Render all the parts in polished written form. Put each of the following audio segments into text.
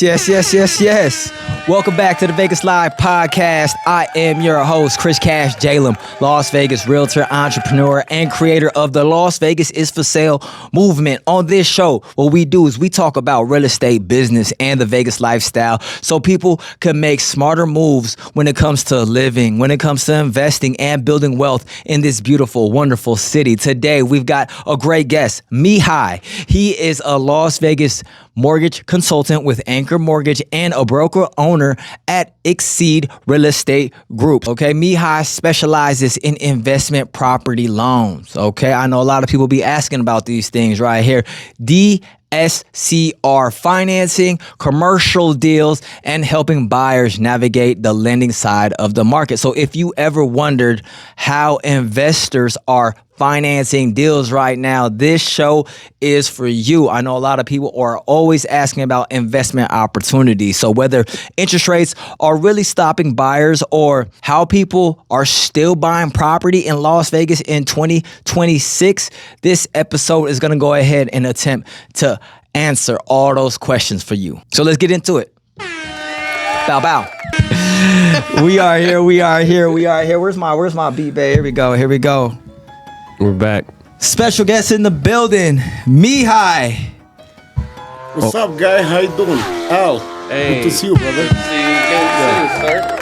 Yes. Welcome back to the Vegaslife Podcast. I am your host, Chriscashjalem, Las Vegas realtor, entrepreneur, and creator of the Las Vegas is for Sale movement. On this show, what we do is we talk about real estate, business, and the Vegas lifestyle so people can make smarter moves when it comes to living, when it comes to investing and building wealth in this beautiful, wonderful city. Today, we've got a great guest, Mihai. He is a Las Vegas mortgage consultant with Anchor Mortgage and a broker owner at Exceed Real Estate Group. Okay, Mihai specializes in investment property loans. Okay, I know a lot of people be asking about these things right here. DSCR financing, commercial deals, and helping buyers navigate the lending side of the market. So if you ever wondered how investors are financing deals right now, this show is for you. I know a lot of people are always asking about investment opportunities. So whether interest rates are really stopping buyers or how people are still buying property in Las Vegas in 2026, this episode is going to go ahead and attempt to answer all those questions for you. So let's get into it. Bow, bow. We are here. Where's my beat, babe? Here we go. We're back. Special guest in the building, Mihai. What's up, guy? How you doing? Al, Hey. good to see you, brother. See you again soon, sir.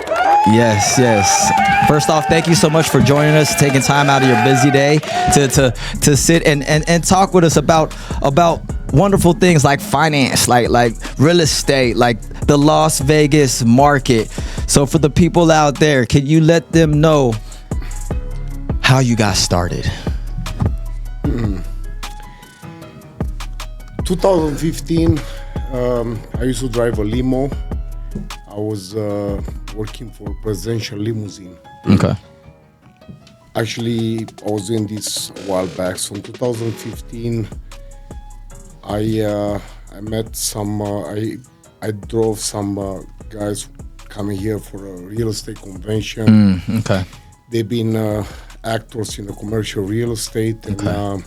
Yes. First off, thank you so much for joining us, taking time out of your busy day to sit and talk with us about wonderful things like finance, like real estate, like the Las Vegas market. So for the people out there, can you let them know how you got started? 2015, I used to drive a limo. I was working for a presidential limousine. Okay. Actually, I was doing this a while back. So in 2015, I met some, I drove some guys coming here for a real estate convention. Okay. They've been actors in the commercial real estate, and Okay.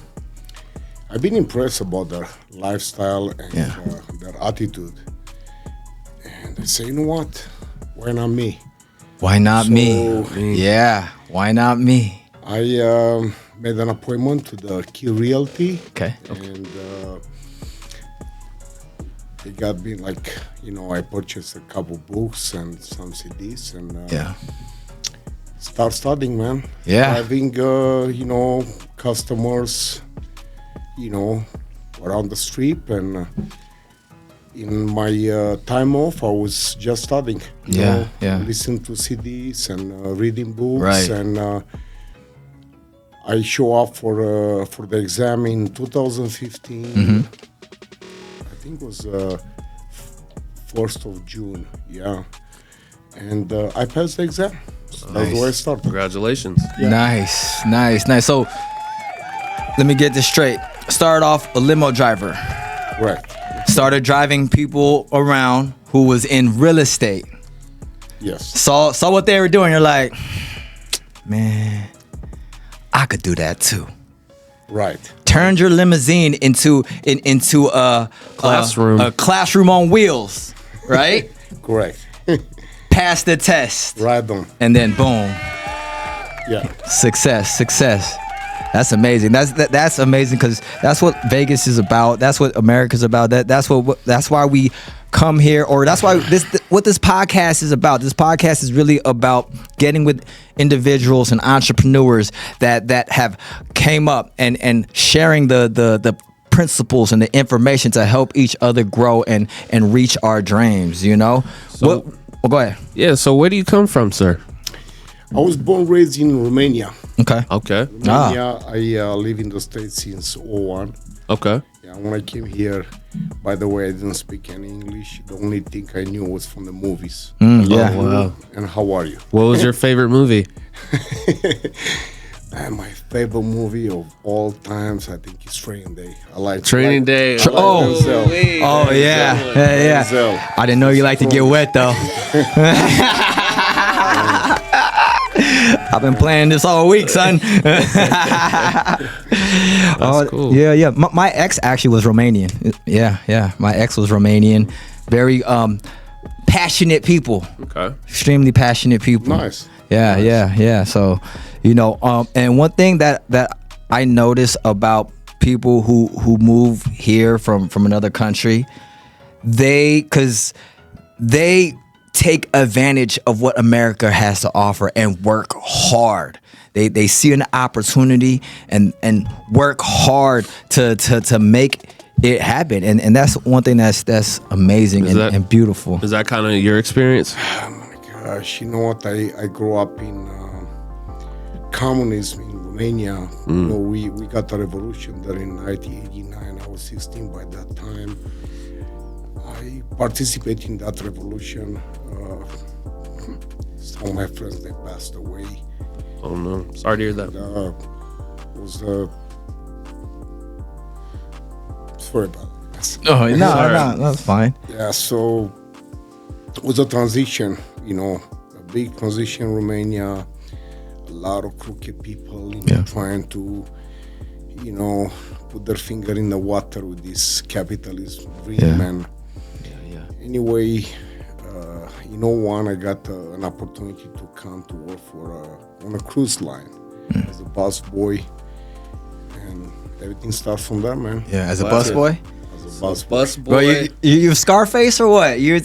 I've been impressed about their lifestyle and Yeah. their attitude. And I say, you know what? Why not me? Why not So- me? Yeah. Why not me? I made an appointment to the Key Realty, Okay. and they got me I purchased a couple books and some CDs, and Yeah. start studying, man. Yeah. Having, customers, around the strip. And in my time off, I was just studying. Yeah. Listening to CDs and reading books. Right. And I show up for the exam in 2015. Mm-hmm. I think it was 1st of June. Yeah. And I passed the exam. So that's where I started. Congratulations. Yeah. Nice. So let me get this straight. Started off a limo driver. Right. Started driving people around who was in real estate. Yes. Saw what they were doing. You're like, man, I could do that too. Right. Turned your limousine into a Classroom. a classroom on wheels, right? Correct. Passed the test, Right on. and then boom, Yeah. success. That's amazing. That's amazing because that's what Vegas is about. That's what America's about. That's why we come here, or that's why what this podcast is about. This podcast is really about getting with individuals and entrepreneurs that have came up and sharing the principles and the information to help each other grow and reach our dreams. So- Go ahead. Yeah, so where do you come from, sir? I was born raised in Romania. Okay. Okay. Romania, I live in the States since 2001. Okay. Yeah, when I came here, by the way, I didn't speak any English. The only thing I knew was from the movies. Yeah. Oh, wow. And how are you? What was your favorite movie? And my favorite movie of all times, I think, is Training Day. I like Training Day. Oh. Denzel. Oh yeah. Denzel. I didn't know you like to get wet though. I've been playing this all week, son. That's cool. Yeah. My ex actually was Romanian. Yeah. My ex was Romanian. very passionate people. Okay. Extremely passionate people. Nice. Yeah, yeah. So, and one thing that I notice about people who move here from another country, they take advantage of what America has to offer and work hard. They see an opportunity and work hard to make it happen, and that's one thing that's amazing and beautiful. Is that kind of your experience? Oh my gosh, you know what? I grew up in communism in Romania. You know, we got a revolution there in 1989. I was 16 by that time. I participated in that revolution. Some of my friends, they passed away. Oh no, sorry to hear that. Was sorry about that. Oh no, that's fine. Yeah, so it was a transition, a big transition in Romania. A lot of crooked people trying to, put their finger in the water with this capitalist dream. And anyway, I got an opportunity to come to work on a cruise line as a bus boy, and everything starts from there, man. Yeah, as a bus boy. As a bus boy. Bus boy. Bro, you Scarface or what? You I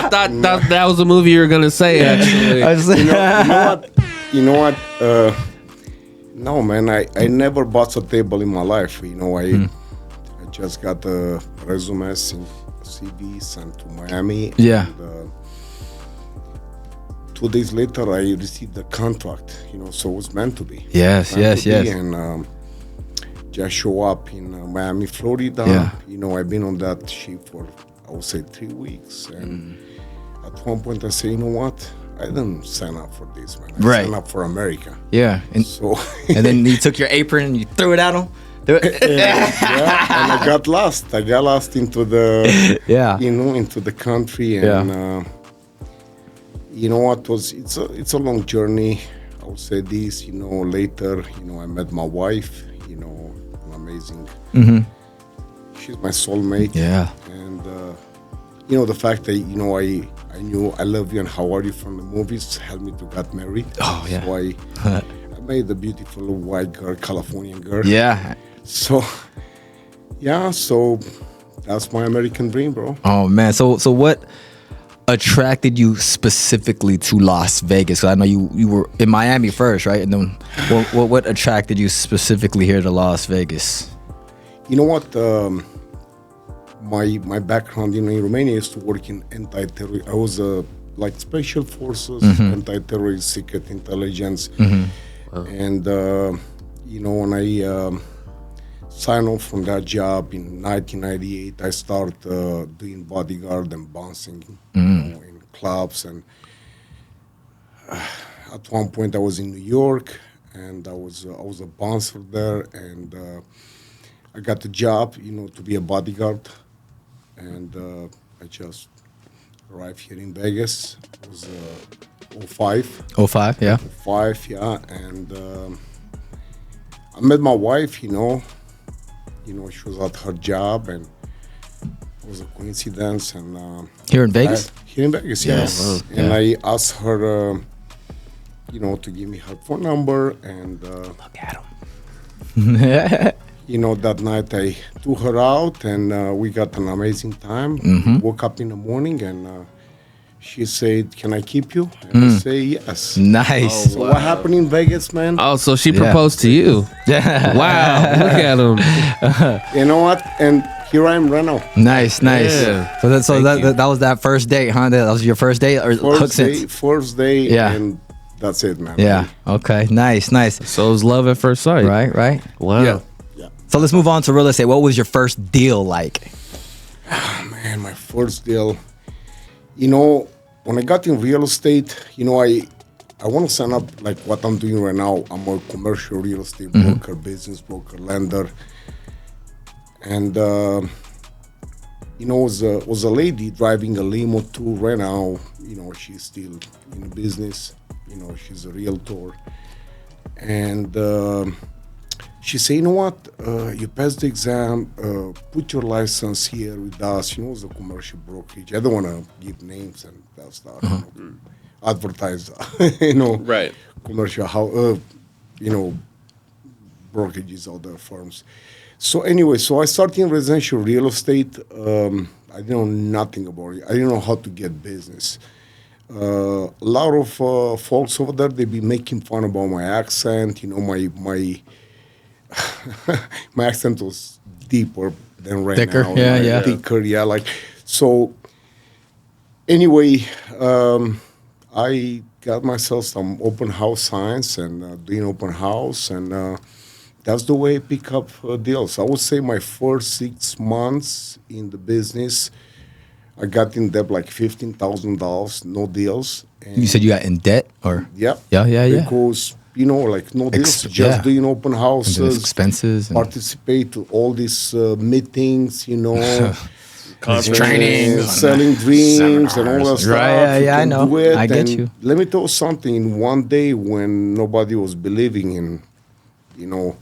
thought that was a movie you were gonna say. Actually, You know what? No, man. I never bought a table in my life. I just got the resumes and CV sent to Miami. Yeah. And, 2 days later, I received the contract. So it was meant to be. Yes. And just show up in Miami, Florida. Yeah. I've been on that ship for, I would say, 3 weeks. And at one point I say, you know what? I didn't sign up for this, man. I signed up for America. Yeah. And then you took your apron and you threw it at him. And I got lost. I got lost into the, into the country. And you know what? It's a long journey. I would say this, later, I met my wife, an amazing. She's my soulmate. Yeah. And, the fact that, I knew I Love You and How Are You from the movies helped me to get married. Oh, yeah. So I made a beautiful white girl, Californian girl. Yeah. So that's my American dream, bro. Oh man. So what attracted you specifically to Las Vegas? 'Cause I know you were in Miami first, right? And then what attracted you specifically here to Las Vegas? You know what? My background, in Romania, is to work in anti-terror. I was like special forces, anti-terrorist, secret intelligence, and when I signed off from that job in 1998, I started doing bodyguard and bouncing, in clubs. And at one point, I was in New York, and I was a bouncer there, and I got the job, to be a bodyguard. And I just arrived here in Vegas. It was 05. 05, yeah. 05, yeah. And I met my wife, she was at her job, and it was a coincidence. And Here in Vegas? Here in Vegas, yes. Yeah. And I asked her, to give me her phone number. And Look at him. that night I took her out, and we got an amazing time. Woke up in the morning, and she said, "Can I keep you?" And I say, "Yes." Nice. So what happened in Vegas, man? Oh, so she proposed to you? Yeah. Wow, look at him. You know what? And here I am right now. Nice. Yeah. So that was that first date, huh? That was your first date or First day, Yeah. and that's it, man. Yeah. Okay. Nice. So it was love at first sight. Right. Wow. Yeah. So let's move on to real estate. What was your first deal like? Man, my first deal. When I got in real estate, I want to sign up like what I'm doing right now. I'm a commercial real estate broker, business broker, lender. And, was a lady driving a limo too right now. She's still in business. She's a realtor. And She said, you know what, you passed the exam, put your license here with us, you know, it's a commercial brokerage. I don't want to give names and that stuff, you know, advertise, you know, Right. commercial, how, you know, brokerages, other firms. So anyway, so I started in residential real estate. I didn't know nothing about it. I didn't know how to get business. A lot of folks over there, they be making fun about my accent. You know, my my accent was deeper than right Thicker? now. Yeah, Like, yeah. thicker, yeah. Like, so anyway, I got myself some open house signs and doing open house, and that's the way I pick up deals. I would say my first 6 months in the business, I got in debt like $15,000, no deals. And You said you got in debt, or yeah, yeah. because you know, like no deals, just yeah. doing open And houses, then expenses, and participate to all these meetings, you know. Conferences. trainings, selling dreams and all that seminars. stuff. Right, You yeah, I can know. do it. I get And you. Let me tell you something. In one day when nobody was believing in, you know,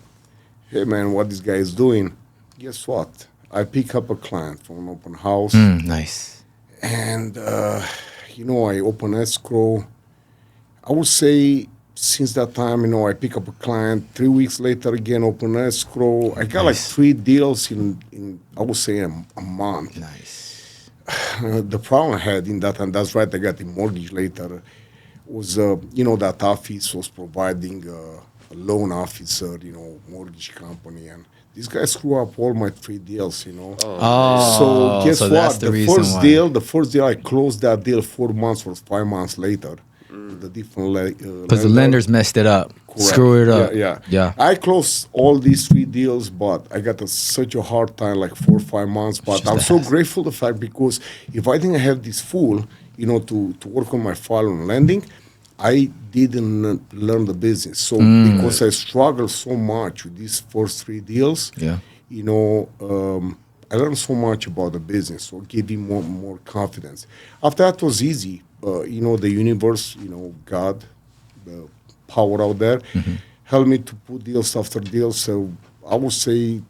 hey man, what this guy is doing, guess what? I pick up a client from an open house, Nice. and you know, I open escrow. I would say since that time, you know, I pick up a client. 3 weeks later, again, open escrow. I got like Nice. 3 deals in I would say a month. Nice. The problem I had in that, and that's right, I got the mortgage later, was, you know, that office was providing a loan officer, you know, mortgage company, and these guys screw up all my 3 deals, you know. Oh, So guess what? that's the reason first why. the first deal I closed that deal 4 months or 5 months later. With a different Because the lenders messed it up, screw it up. Yeah. I closed all these 3 deals, but I got such a hard time, like 4 or 5 months. But Just I'm the so hassle. grateful the fact, because if I didn't have this fool, you know, to work on my file on lending, I didn't learn the business. So because I struggled so much with these first 3 deals, Yeah. you know, I learned so much about the business, so it gave me more confidence. After that was easy. You know, the universe, you know, God, the power out there, helped me to put deals after deals. So I would say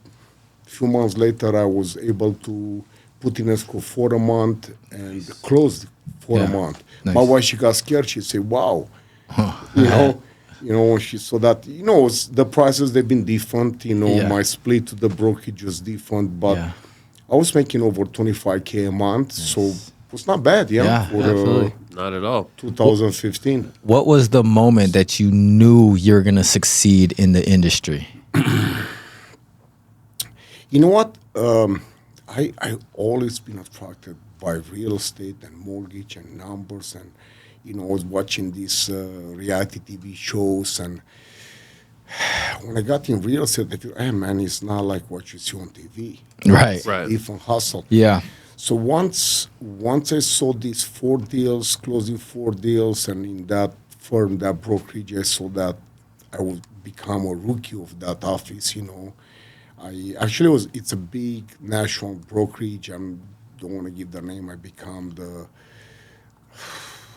a few months later, I was able to put in escrow for a month and close for a Yeah. month. Nice. My wife, she got scared. She said, wow, you know, she saw that, you know, the prices, they've been different. You know, Yeah. my split to the brokerage was different, but Yeah. I was making over 25K a month. So it was not bad, Yeah, for absolutely. Not at all. 2015. What was the moment that you knew you're gonna succeed in the industry? You know what? I always been attracted by real estate and mortgage and numbers, and you know, I was watching these reality TV shows, and when I got in real estate, I feel, hey man, it's not like what you see on TV. Right. It's a Right. different hustle. Yeah. So once I saw these 4 deals, closing 4 deals, and in that firm, that brokerage, I saw that I would become a rookie of that office. You know, I actually it's a big national brokerage. I don't want to give the name. I become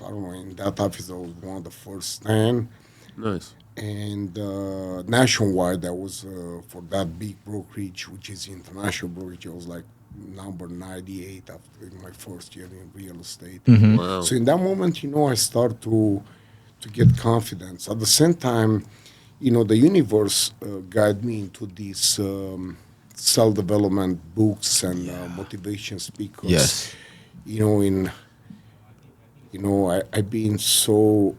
I don't know, in that office I was one of the first 10. Nice. And nationwide, I was for that big brokerage, which is international brokerage, I was like number 98 after in my first year in real estate. Wow. So in that moment, you know, I start to get confidence. At the same time, you know, the universe guide me into these self-development books and motivation speakers. Yes. I've been so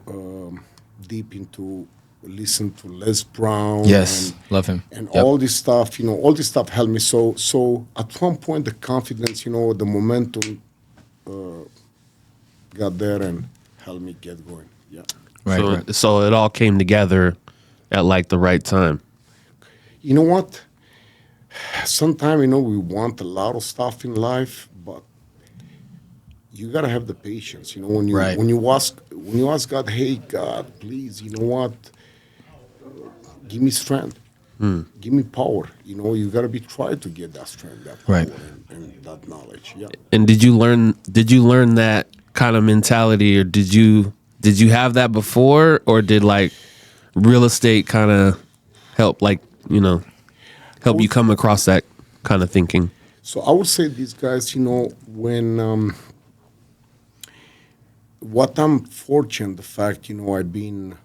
deep into listen to Les Brown. Yes. And, Love him. and Yep. all this stuff, you know, all this stuff helped me. So at one point, the confidence, you know, the momentum got there and helped me get going. Yeah. Right. So it all came together at like the right time. You know what? Sometimes, you know, we want a lot of stuff in life, but you gotta have the patience. You know, when you ask God, hey God, please, you know what? Give me strength. Give me power. You know, you gotta be trying to get that strength, that power, Right. and that knowledge. Yeah. And did you learn that kind of mentality, or did you have that before, or did like real estate kind of help like help you come across that kind of thinking? So I would say these guys, when what I'm fortunate, the fact, I've been,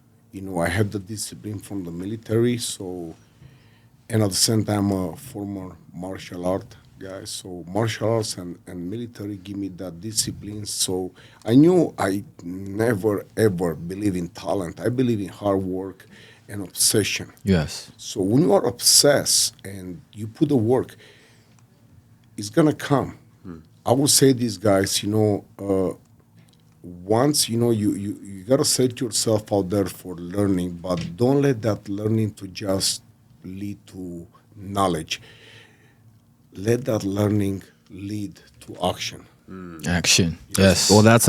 I have the discipline from the military, so, and at the same time, a former martial art guy. So martial arts and military give me that discipline. So I knew I never, ever believe in talent. I believe in hard work and obsession. Yes. So when you are obsessed and you put the work, it's gonna come. I would say these guys, once you gotta set yourself out there for learning, but don't let that learning to just lead to knowledge. Let that learning lead to action. Action. Yes. Well, that's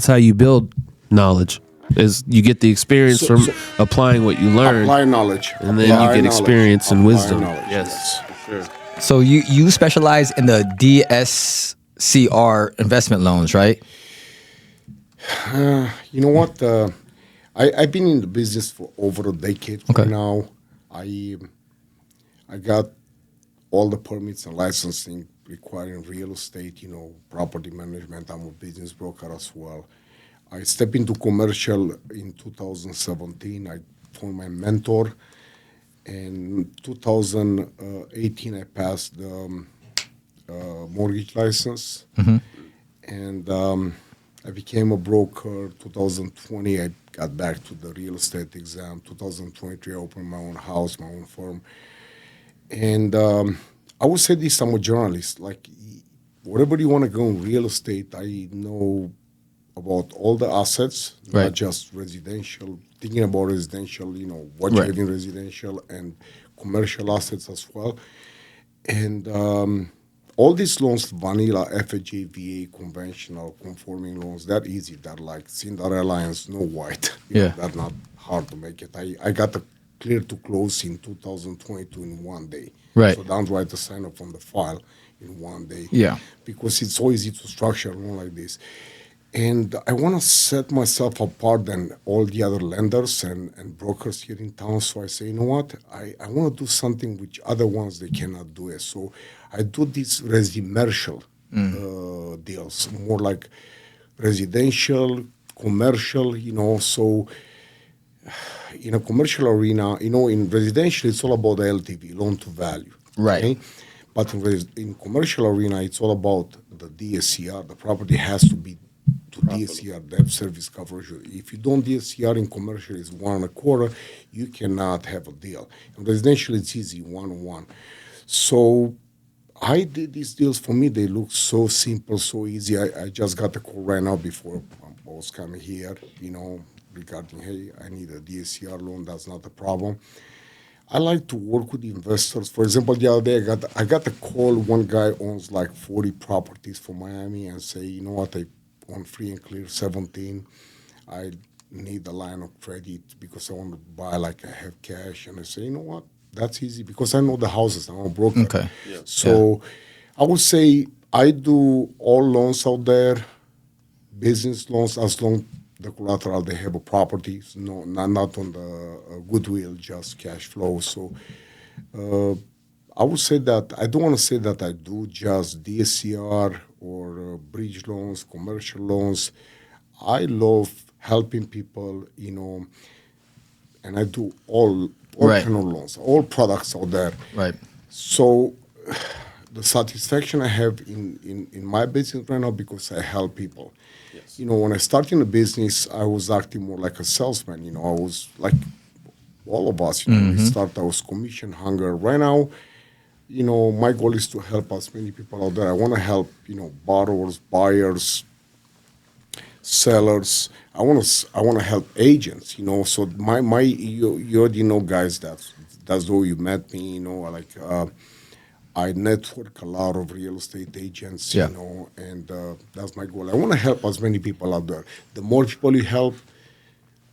how you build knowledge. Is you get the experience from applying what you learn, Apply knowledge, and then you get experience and wisdom. Yes, for sure. So you specialize in the DSCR investment loans, right? You know what? I've been in the business for over a decade right now. I got all the permits and licensing requiring real estate, property management. I'm a business broker as well. I stepped into commercial in 2017. I found my mentor. In 2018, I passed the mortgage license. And I became a broker. 2020, I got back to the real estate exam. 2023, I opened my own house, my own firm. And I would say this, I'm a journalist. Like, wherever you want to go in real estate, I know about all the assets, not just residential. Thinking about residential, what you have in residential and commercial assets as well. And all these loans, vanilla, FHA, VA, conventional, conforming loans, that easy. That like Cinderella and Snow White. That's not hard to make it. I got the clear to close in 2022 in 1 day. Right. So don't write the sign up on the file in 1 day. Yeah. Because it's so easy to structure a loan like this. And I want to set myself apart than all the other lenders and brokers here in town. So I say, you know what? I want to do something which other ones, they cannot do it. So I do these residential deals, more like residential, commercial, So in a commercial arena, in residential, it's all about the LTV, loan to value. Right. Okay? But in commercial arena, it's all about the DSCR. The property has to be to DSCR, debt service coverage. If you don't DSCR in commercial, it's 1.25, you cannot have a deal. In residential, it's easy, 1-1. So I did these deals. For me, they look so simple, so easy. I just got a call right now before I was coming here, regarding, hey, I need a DSCR loan. That's not a problem. I like to work with investors. For example, the other day, I got a call. One guy owns like 40 properties for Miami and say, you know what, I on free and clear 17. I need a line of credit because I want to buy, like I have cash. And I say, you know what, that's easy because I know the houses. I'm a broker. Okay. Yeah. So I would say I do all loans out there, business loans, as long the collateral, they have a property, no, not on the goodwill, just cash flow. So I would say that I don't want to say that I do just DSCR or bridge loans, commercial loans. I love helping people, and I do all kind of loans, all products out there. Right. So the satisfaction I have in my business right now, because I help people. Yes. When I started in the business, I was acting more like a salesman. I was like all of us. We start, I was commission hunger. Right now, my goal is to help as many people out there. I want to help, borrowers, buyers, sellers. I want to help agents. So my you already know, guys. That's the way you met me. I network a lot of real estate agents, and that's my goal. I want to help as many people out there. The more people you help,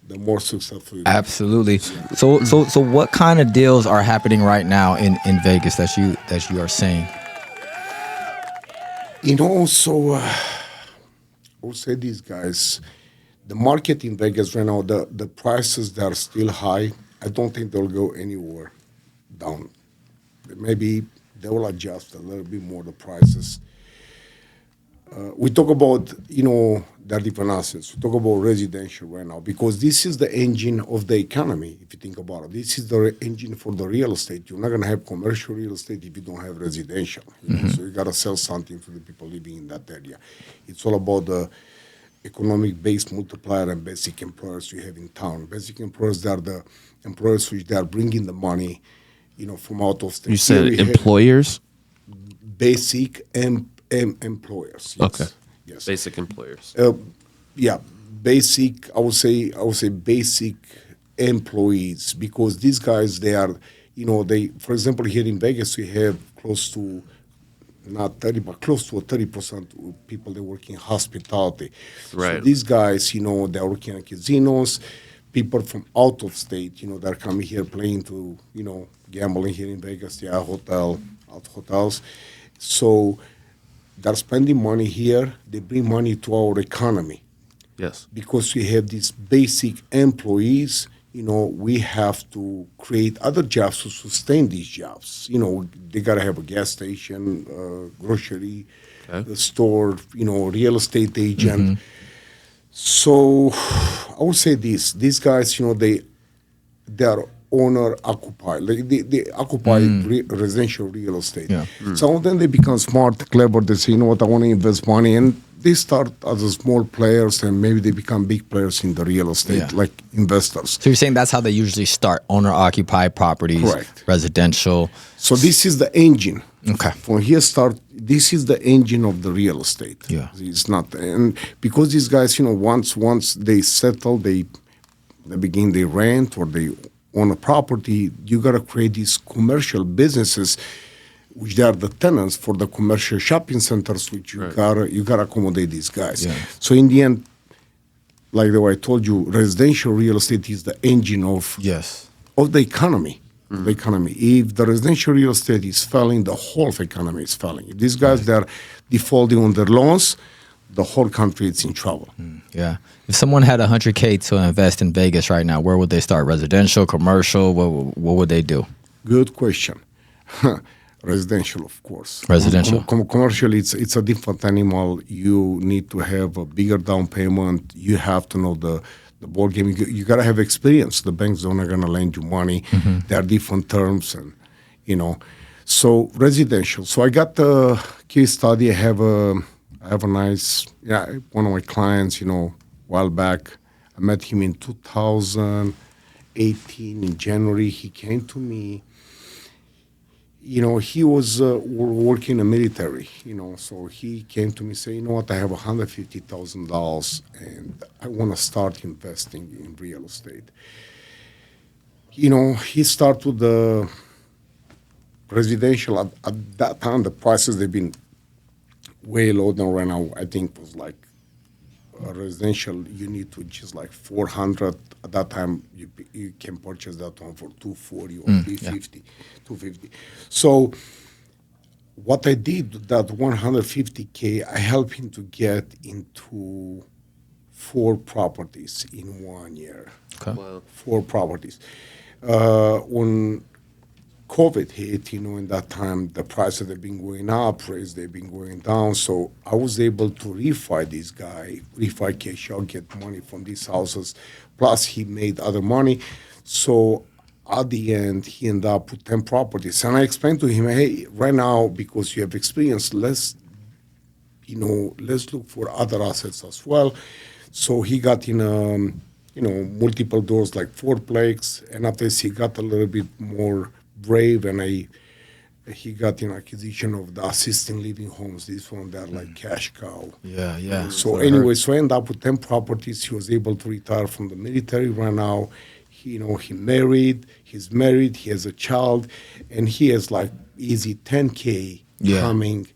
the more successful you are. Absolutely. So what kind of deals are happening right now in Vegas that you are seeing? So I would say these guys, the market in Vegas right now, the prices that are still high, I don't think they'll go anywhere down. Maybe they will adjust a little bit more the prices. We talk about, their different assets. We talk about residential right now because this is the engine of the economy, if you think about it. This is the engine for the real estate. You're not going to have commercial real estate if you don't have residential. So you got to sell something to the people living in that area. It's all about the economic base multiplier and basic employers you have in town. Basic employers, they are the employers which they are bringing the money, from out of state. You said employers? Basic employers. Yes. Okay. Yes. Basic employers. Yeah, basic. I would say basic employees because these guys they are, for example, here in Vegas we have close to not 30, but close to 30% of people that work in hospitality. Right. So these guys, they're working at casinos. People from out of state, they're coming here playing to, gambling here in Vegas. Yeah, hotels. So they're spending money here. They bring money to our economy. Yes. Because we have these basic employees, we have to create other jobs to sustain these jobs. They got to have a gas station, grocery, store, real estate agent. So I would say these guys, they are owner occupied. Like they occupy residential real estate. Yeah. Some of them, they become smart, clever. They say, I want to invest money. And they start as a small players and maybe they become big players in the real estate, like investors. So you're saying that's how they usually start, owner-occupied properties, Correct. Residential. So this is the engine. Okay. From here this is the engine of the real estate. Yeah. It's not, and because these guys, once they settle, they begin, they rent or they own a property, you got to create these commercial businesses which they are the tenants for the commercial shopping centers, which you gotta accommodate these guys. Yeah. So in the end, like the way I told you, residential real estate is the engine of the economy. The economy. If the residential real estate is failing, the whole economy is failing. If these guys they're defaulting on their loans, the whole country is in trouble. Yeah. If someone had $100K to invest in Vegas right now, where would they start? Residential, commercial? What would they do? Good question. Residential, of course. Residential. Commercial, it's a different animal. You need to have a bigger down payment. You have to know the board game. You got to have experience. The banks are not going to lend you money. There are different terms, and So residential. So I got the case study. I have a nice one of my clients. A while back, I met him in 2018 in January. He came to me. He was working in the military, so he came to me saying, I have $150,000 and I want to start investing in real estate. He started with the residential. At that time, the prices, they've been way low than right now. I think it was like a residential unit, which is like 400. At that time, you can purchase that one for 240 or 350, 250. So what I did with that 150K, I helped him to get into 4 properties in 1 year. Okay. Wow. 4 properties. When COVID hit, in that time, the prices have been going up, rates they've been going down. So I was able to refi this guy, refi cash out, get money from these houses. Plus, he made other money. So at the end, he ended up with 10 properties. And I explained to him, hey, right now, because you have experience, let's look for other assets as well. So he got in, multiple doors, like 4 plaques. And after this, he got a little bit more brave, and he got in acquisition of the assisted living homes. This one, they're like cash cow. Yeah. So anyway, so I ended up with 10 properties. He was able to retire from the military right now. He's married, he has a child, and he has like easy 10K coming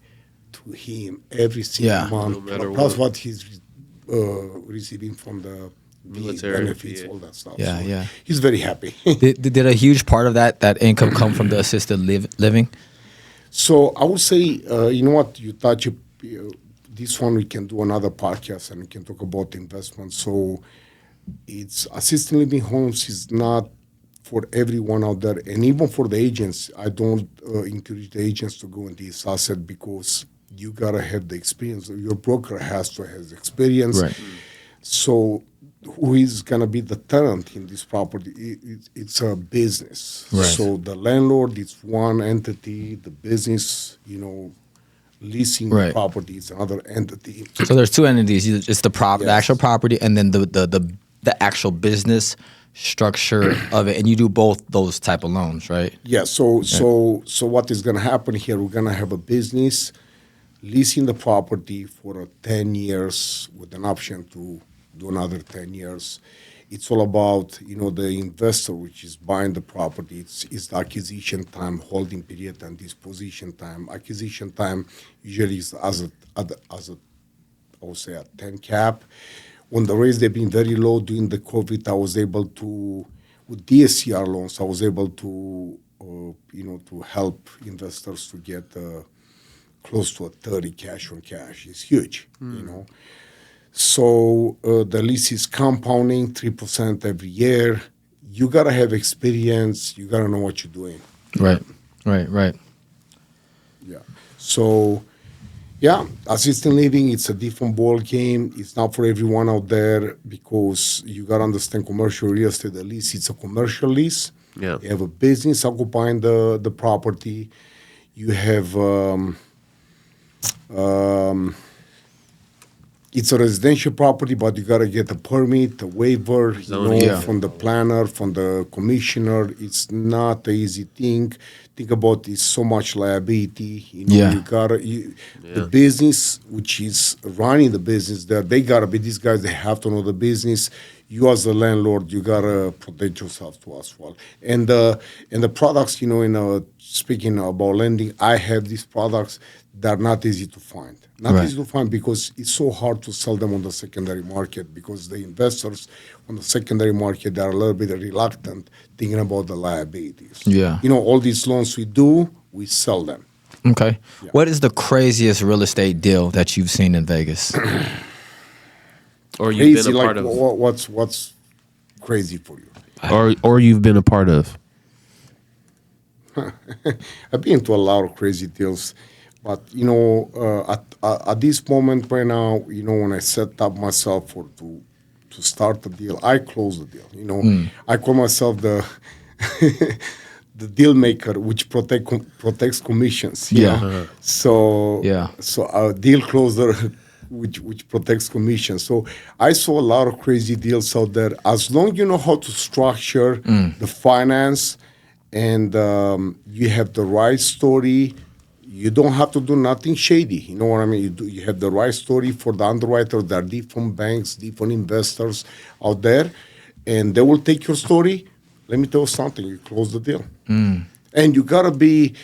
to him every single month. No Plus what he's receiving from the Military benefits, all that stuff. Yeah, So yeah. He's very happy. Did a huge part of that income come from the assisted living? So I would say, you touch this one. We can do another podcast and we can talk about investment. So it's assisted living homes is not for everyone out there, and even for the agents, I don't encourage the agents to go in this asset because you gotta have the experience. Your broker has to have experience. Right. So, who is gonna be the tenant in this property? It's a business. Right. So the landlord is one entity. The business, leasing Right. property is another entity. So there's two entities. It's the the Yes. actual property, and then the actual business structure of it. And you do both those type of loans, right? Yeah, so what is going to happen here? We're going to have a business leasing the property for 10 years with an option to do another 10 years. It's all about the investor, which is buying the property. It's the acquisition time, holding period, and disposition time. Acquisition time usually is as I would say a 10 cap. When the rates they've been very low during the COVID, I was able to, with DSCR loans, I was able to, to help investors to get close to a 30 cash on cash. It's huge, So the lease is compounding 3% every year. You gotta have experience. You gotta know what you're doing. Right. Yeah. So. Yeah, assisted living, it's a different ball game. It's not for everyone out there because you got to understand commercial real estate, the lease, it's a commercial lease. Yeah. You have a business occupying the property. You have, it's a residential property, but you got to get a permit, a waiver, from the planner, from the commissioner. It's not an easy thing. Think about it's so much liability. You gotta the business, which is running the business there, they gotta be these guys, they have to know the business. You as a landlord, you gotta protect yourself too as well. And the products, speaking about lending, I have these products that are not easy to find. Easy to find because it's so hard to sell them on the secondary market because the investors on the secondary market, they are a little bit reluctant thinking about the liabilities. Yeah. All these loans we do, we sell them. Okay. Yeah. What is the craziest real estate deal that you've seen in Vegas? Or you've Crazy, been a part like of. what's crazy for you? Or you've been a part of. I've been to a lot of crazy deals. But, at this moment right now, when I set up myself to start the deal, I close the deal. I call myself the the deal maker, which protects commissions. You know? So a deal closer, which protects commissions. So I saw a lot of crazy deals out there. As long as you know how to structure the finance and you have the right story. You don't have to do nothing shady. You know what I mean? You have the right story for the underwriter. There are different banks, different investors out there, and they will take your story. Let me tell you something. You close the deal. And you got to be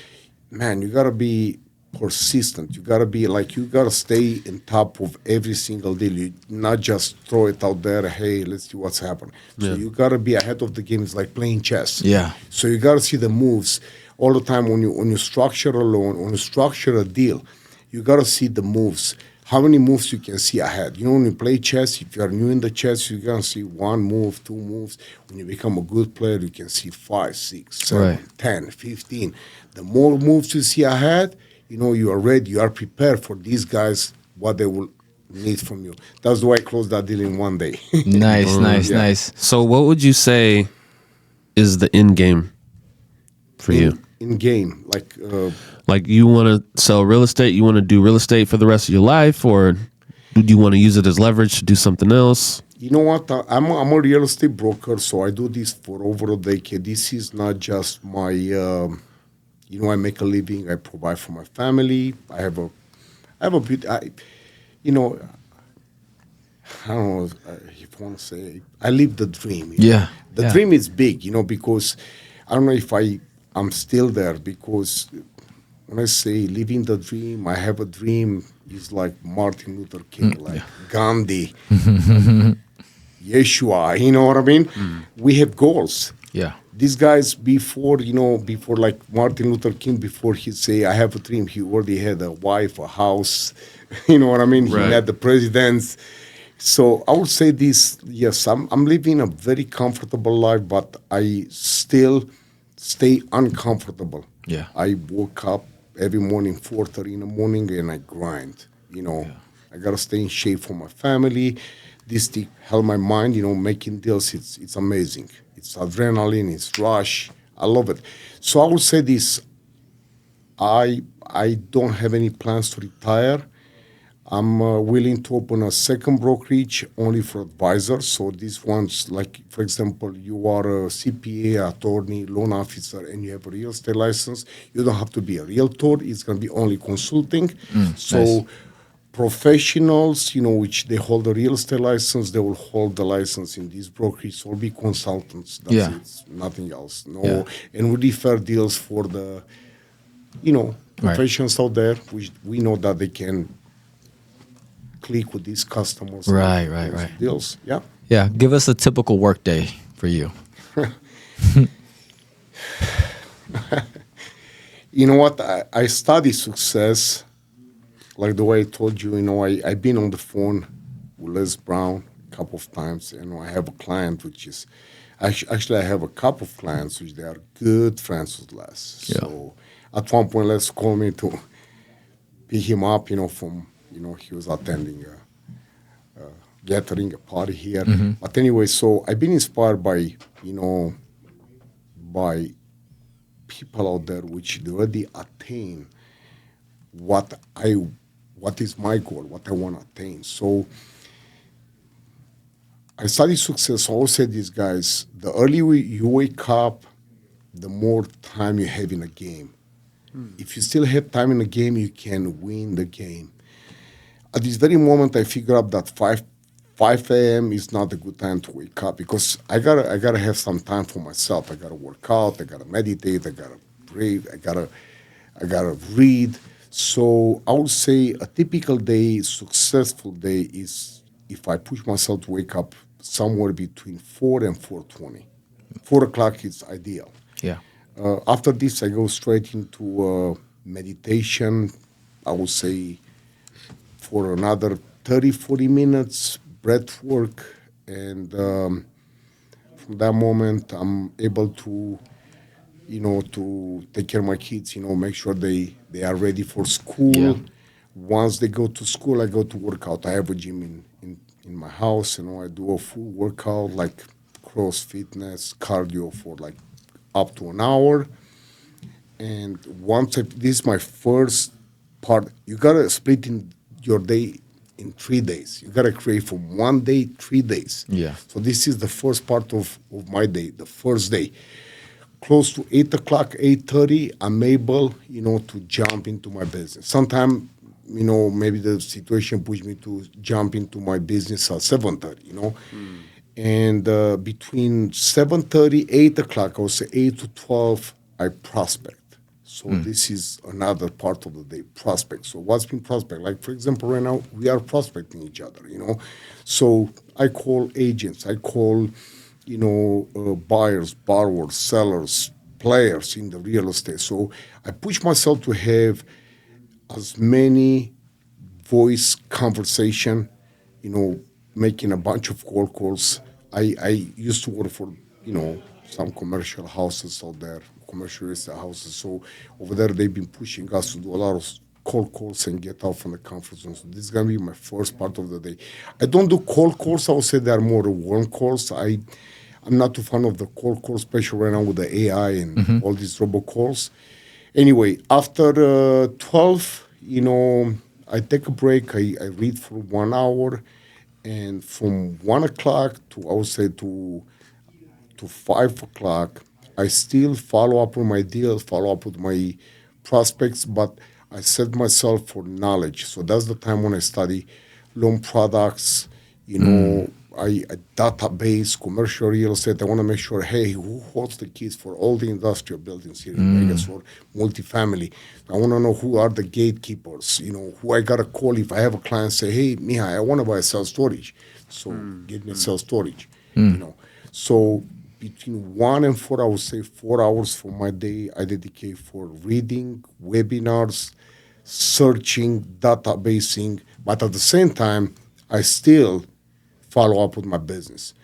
persistent. You got to stay on top of every single deal. You not just throw it out there, hey, let's see what's happening. So you got to be ahead of the game. It's like playing chess. Yeah. So you got to see the moves. All the time when you structure a loan, when you structure a deal, you got to see the moves. How many moves you can see ahead. When you play chess, if you are new in the chess, you're going to see one move, two moves. When you become a good player, you can see 5, 6, 7, 10, 15. The more moves you see ahead, you are ready, you are prepared for these guys, what they will need from you. That's why I closed that deal in one day. Nice. So what would you say is the end game for you? In game, like you want to sell real estate, you want to do real estate for the rest of your life, or do you want to use it as leverage to do something else? You know what? I'm a real estate broker, so I do this for over a decade. This is not just my, I make a living. I provide for my family. I have a bit. I don't know if I want to say. I live the dream. The dream is big, because I don't know if I'm still there, because when I say living the dream, I have a dream is like Martin Luther King, like Gandhi, Yeshua, you know what I mean? We have goals. Yeah. These guys before like Martin Luther King, before he say, I have a dream, he already had a wife, a house, you know what I mean? He met the presidents, So I would say this, yes, I'm living a very comfortable life, but I still stay uncomfortable. Yeah. I woke up every morning, 4:30 in the morning, and I grind. I gotta stay in shape for my family. This thing help my mind, making deals, it's amazing. It's adrenaline, it's rush. I love it. So I would say this, I don't have any plans to retire. I'm willing to open a second brokerage only for advisors. So these ones, like for example, you are a CPA, attorney, loan officer, and you have a real estate license. You don't have to be a realtor. It's going to be only consulting. So nice. professionals, which they hold a real estate license, they will hold the license in these brokerages or be consultants. That's Yeah. it. Nothing else. No, Yeah. and we refer deals for the, Right. professionals out there, which we know that they can click with these customers. Right, and right, close right. deals. Yeah. Yeah. Give us a typical work day for you. You know what? I study success, like the way I told you. I've been on the phone with Les Brown a couple of times. I have a client which is actually I have a couple of clients which they are good friends with Les. Yeah. So at one point, Les called me to pick him up. From he was attending a gathering, a party here. But anyway, so I've been inspired by by people out there which they already attain what is my goal, what I want to attain. So I study success. I always say these guys, the earlier you wake up, the more time you have in a game. If you still have time in the game, you can win the game. At this very moment, I figure out that 5 a.m. is not a good time to wake up because I gotta have some time for myself. I gotta work out. I gotta meditate. I gotta breathe. I gotta read. So I would say a typical day, successful day, is if I push myself to wake up somewhere between 4 and 4:20. 4 o'clock is ideal. Yeah. After this, I go straight into meditation. I would say for another 30, 40 minutes, breath work. And from that moment, I'm able to, to take care of my kids, make sure they are ready for school. Yeah. Once they go to school, I go to work out. I have a gym in my house. I do a full workout like cross fitness, cardio for like up to an hour. And this is my first part. You gotta split in your day in 3 days. You gotta create from one day, 3 days. Yeah. So this is the first part of my day, the first day. Close to 8 o'clock, 8:30, I'm able, to jump into my business. Sometimes, maybe the situation pushed me to jump into my business at 7:30, And between 7:30, 8 o'clock, I would say 8 to 12, I prospect. So this is another part of the day, prospect. So what's been prospect? Like, for example, right now, we are prospecting each other, So I call agents. I call, buyers, borrowers, sellers, players in the real estate. So I push myself to have as many voice conversation, making a bunch of cold calls. I used to work for, some commercial houses out there, commercial real estate houses. So over there, they've been pushing us to do a lot of cold calls and get out from the comfort zone. So this is going to be my first part of the day. I don't do cold calls. I would say they're more warm calls. I'm not too fan of the cold calls, especially right now with the AI and all these robocalls. Anyway, after 12, I take a break. I read for 1 hour. And from 1 o'clock to, I would say, to 5 o'clock, I still follow up on my deals, follow up with my prospects, but I set myself for knowledge. So that's the time when I study loan products, I database, commercial real estate. I want to make sure, hey, who holds the keys for all the industrial buildings here in Vegas or multifamily? I want to know who are the gatekeepers, who I got to call if I have a client say, hey, Mihai, I want to buy self-storage. So give me self-storage, So between 1 and 4, I would say 4 hours for my day I dedicate for reading, webinars, searching, databasing. But at the same time, I still follow up with my business.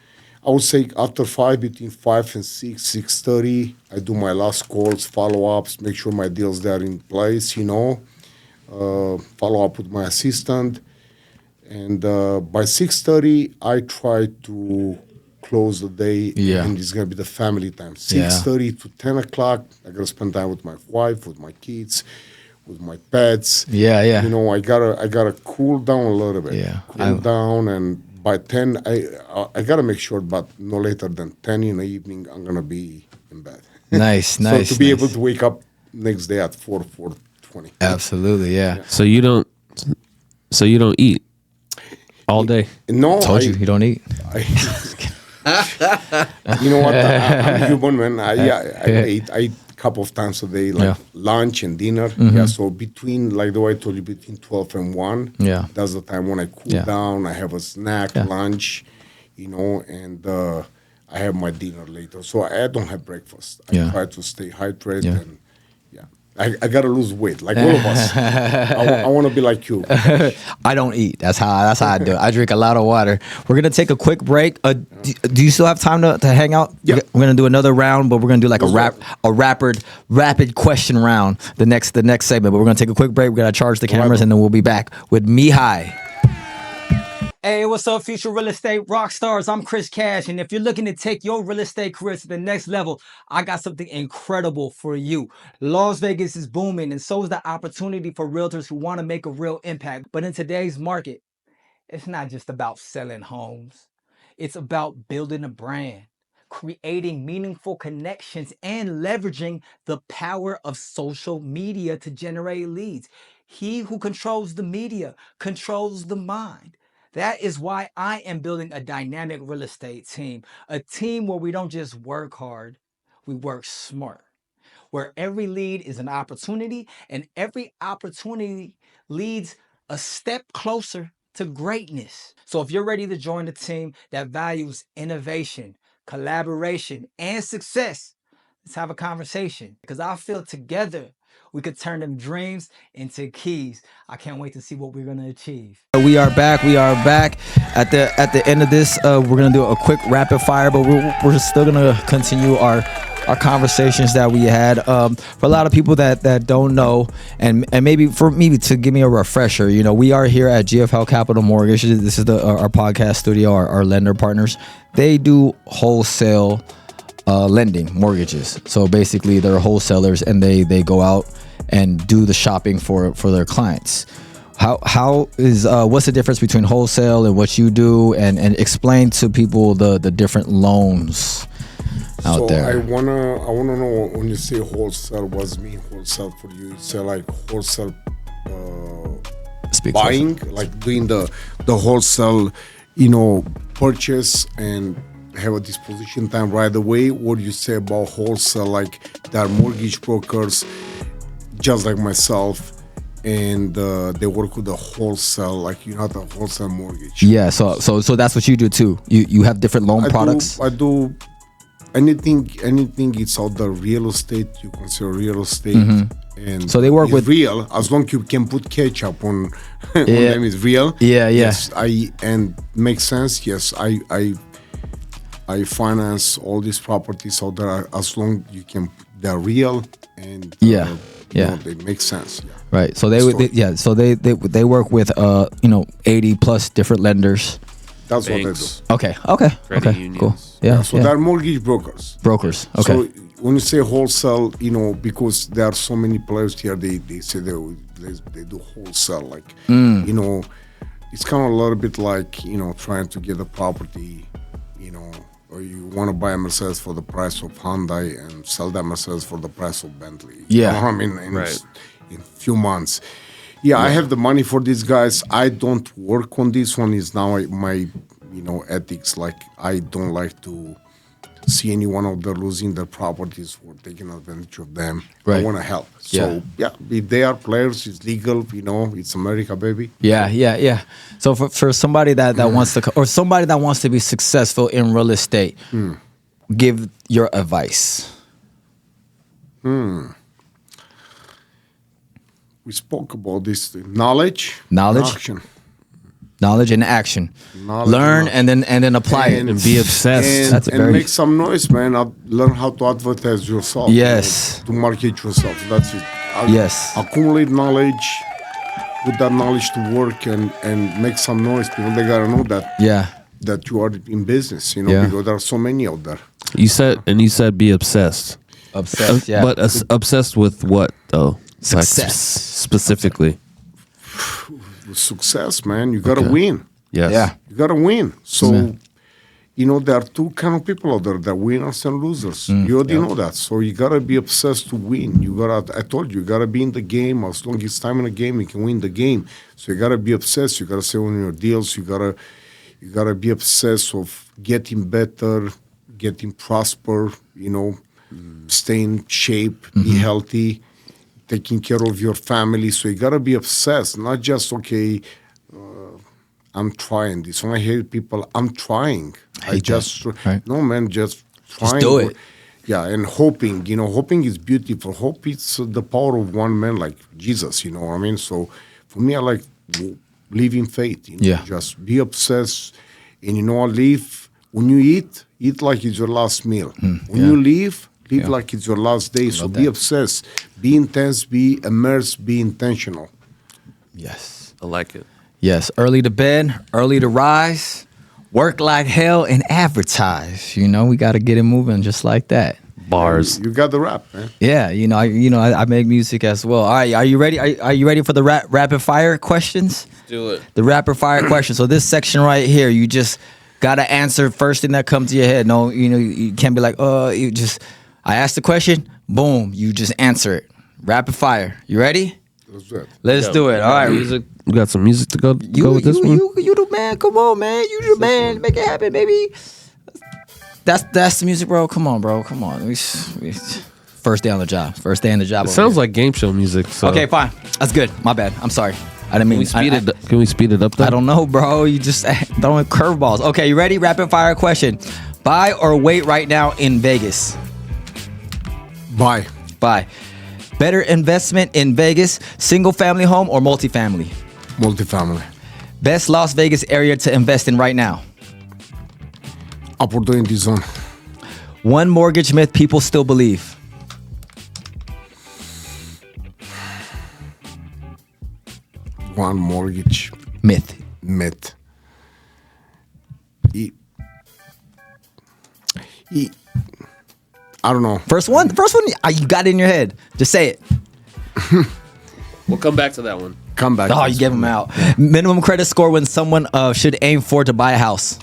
I would say after 5, between 5 and 6, 6:30, I do my last calls, follow-ups, make sure my deals there in place, follow up with my assistant. And by 6:30, I try to close the day, and it's going to be the family time. 6:30 to 10 o'clock, I got to spend time with my wife, with my kids, with my pets. Yeah. I gotta cool down a little bit. Cool down, and by 10, I gotta make sure, but no later than 10 in the evening, I'm gonna be in bed. Nice. So to be able to wake up next day at 4:20. Absolutely, yeah. So you don't eat all day? No, Told you don't eat. You know what? I'm human, man. I eat a couple of times a day, like lunch and dinner. Yeah, so between, like the way I told you, between 12 and 1, that's the time when I cool down. I have a snack, lunch, and I have my dinner later. So I don't have breakfast. I try to stay hydrated and I gotta lose weight, like all of us. I want to be like you. I don't eat. That's how I do it. I drink a lot of water. We're gonna take a quick break. Do you still have time to hang out? Yeah. We're gonna do another round, but we're gonna do like rapid question round. The next segment. But we're gonna take a quick break. We're gonna charge the cameras, and then we'll be back with Mihai. Hey, what's up, future real estate rock stars? I'm Chris Cash, and if you're looking to take your real estate career to the next level, I got something incredible for you. Las Vegas is booming, and so is the opportunity for realtors who want to make a real impact. But in today's market, it's not just about selling homes. It's about building a brand, creating meaningful connections, and leveraging the power of social media to generate leads. He who controls the media controls the mind. That is why I am building a dynamic real estate team, a team where we don't just work hard, we work smart, where every lead is an opportunity and every opportunity leads a step closer to greatness. So if you're ready to join a team that values innovation, collaboration, and success, let's have a conversation, because I feel together we could turn them dreams into keys. I can't wait to see what we're gonna achieve. We are back. At the end of this, we're gonna do a quick rapid fire, but we're still gonna continue our conversations that we had. For a lot of people that don't know, and maybe for me to give me a refresher, we are here at GFL Capital Mortgage. This is our podcast studio, our lender partners. They do wholesale lending mortgages. So basically they're wholesalers, and they go out and do the shopping for their clients. How is what's the difference between wholesale and what you do, and explain to people the different loans out there. I wanna know, when you say wholesale, what's mean wholesale for you? Is it like wholesale buying, like doing the wholesale, purchase and have a disposition time right away? What do you say about wholesale, like there are mortgage brokers just like myself, and they work with the wholesale, like you have the wholesale mortgage? Yeah, so that's what you do too. You have different loan products. I do anything it's out the real estate, you consider real estate. And so they work with real, as long as you can put ketchup on them is real. Yes, and makes sense. Yes, I finance all these properties out there as long you can, they're real, and they make sense. Right. So they work with 80 plus different lenders. That's Banks. what they do. Okay. Unions. Cool. Yeah. So they're mortgage brokers. Okay. So when you say wholesale, because there are so many players here, they say they do wholesale. Like, it's kind of a little bit like, trying to get a property, or you want to buy a Mercedes for the price of Hyundai and sell that Mercedes for the price of Bentley. Yeah. You know what I mean? In a few months. Yeah, I have the money for these guys. I don't work on this one. Is now my, ethics. Like, I don't like to see anyone out there losing their properties or taking advantage of them. Right. I want to help. So if they are players, it's legal. It's America, baby. Yeah. So for somebody that wants to, or somebody that wants to be successful in real estate, give your advice. We spoke about this, knowledge, Knowledge? action. Knowledge and action. Knowledge Learn and and then apply it. And be obsessed. That's a and very- make some noise, man. Learn how to advertise yourself. Yes. To market yourself. That's it. Yes. Accumulate knowledge, put that knowledge to work, and make some noise. People, they gotta know that Yeah. that you are in business. You know, Yeah. because there are so many out there. You said be obsessed. Obsessed. Yeah. But obsessed with what though? Like, Success. specifically. With success, man, you gotta Okay. win. Yes. Yeah. You gotta win. So, Amen. you know, there are two kind of people out there: the winners and losers. You already know that. So you gotta be obsessed to win. You gotta. I told you gotta be in the game. As long as it's time in the game, you can win the game. So you gotta be obsessed. You gotta stay on your deals. You gotta be obsessed of getting better, getting prosper. You know, stay in shape, be healthy, taking care of your family. So you gotta be obsessed, not just okay. I'm trying this. When I hear people, I'm trying. I Hate just that, right? no, man, just trying. do it. Yeah, and hoping. You know, hoping is beautiful. Hope is the power of one man, like Jesus. You know what I mean? So for me, I like living faith. You know, Yeah. just be obsessed, and you know, live. When you eat like it's your last meal. When yeah. you live Yeah. like it's your last day. So Love be that. obsessed, be intense, be immersed, be intentional. Yes. I like it. Yes. Early to bed, early to rise, work like hell, and advertise. You know, we got to get it moving just like that. Bars. You got the rap, man. Yeah. I make music as well. All right. Are you ready? Are you ready for the rapid fire questions? Do it. The rapid fire question. So this section right here, you just gotta answer first thing that comes to your head. No, you can't be like, I asked the question, boom, you just answer it. Rapid fire. You ready? Let's do it. Let's do it. All right. Music. We got some music to go with this one. You the man. Come on, man. You the man. Make it happen, baby. That's the music, bro. Come on, bro. Come on. First day on the job. First day on the job. It sounds like game show music. So. Okay, fine. That's good. My bad. I'm sorry. I didn't mean. Can we speed it up? Though? I don't know, bro. You just throwing curveballs. Okay, you ready? Rapid fire question. Buy or wait right now in Vegas? Bye. Buy. Better investment in Vegas, single family home or multifamily? Multifamily. Best Las Vegas area to invest in right now? Opportunity zone. One mortgage myth people still believe? One mortgage Myth. myth. I don't know. First one, you got it in your head. Just say it. We'll come back to that one. Come back. Oh, you gave them out. Minimum credit score when someone should aim for to buy a house?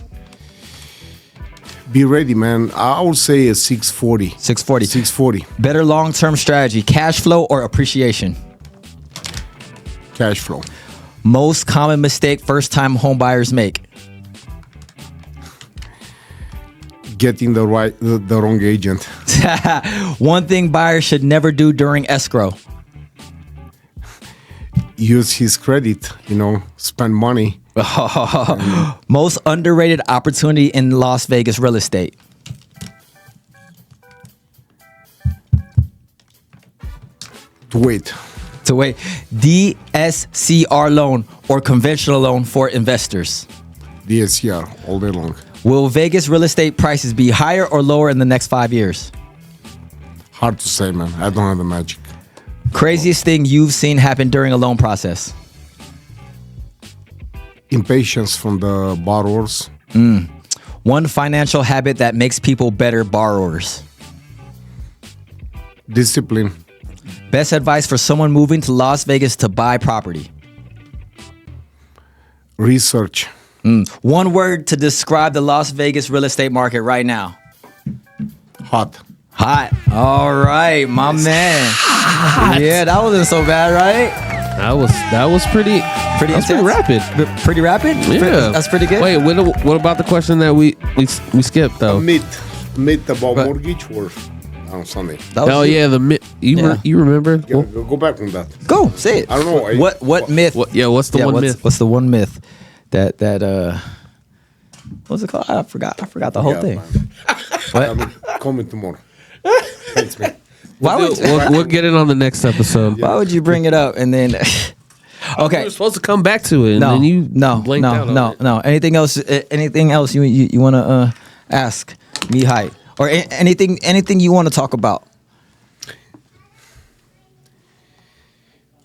Be ready, man. I would say a 640. 640. 640. Better long-term strategy, cash flow or appreciation? Cash flow. Most common mistake first-time home buyers make? Getting the wrong agent. One thing buyers should never do during escrow? Use his credit, spend money. Most underrated opportunity in Las Vegas real estate? To wait. DSCR loan or conventional loan for investors? DSCR all day long. Will Vegas real estate prices be higher or lower in the next 5 years? Hard to say, man. I don't have the magic. Craziest thing you've seen happen during a loan process? Impatience from the borrowers. One financial habit that makes people better borrowers? Discipline. Best advice for someone moving to Las Vegas to buy property? Research. One word to describe the Las Vegas real estate market right now? Hot. Hot. All right, my man. Yeah, that wasn't so bad, right? That was pretty. Pretty That's intense? pretty rapid. Pretty rapid? Yeah, That's pretty good. Wait, what about the question that we skipped though? Myth about But- mortgage or on Sunday. That was Oh you. yeah, you remember? Yeah, go back on that. Go say it. I don't know. What myth? What's the one myth? What's the one myth that what's it called? I forgot the whole thing. Man. What? I'm coming tomorrow. Thanks, man. Why would We'll get it on the next episode. why would you bring it up and then Okay. We're supposed to come back to it, and then you blanked out on it. no. Anything else? Anything else you want to ask Mihai, or anything you want to talk about?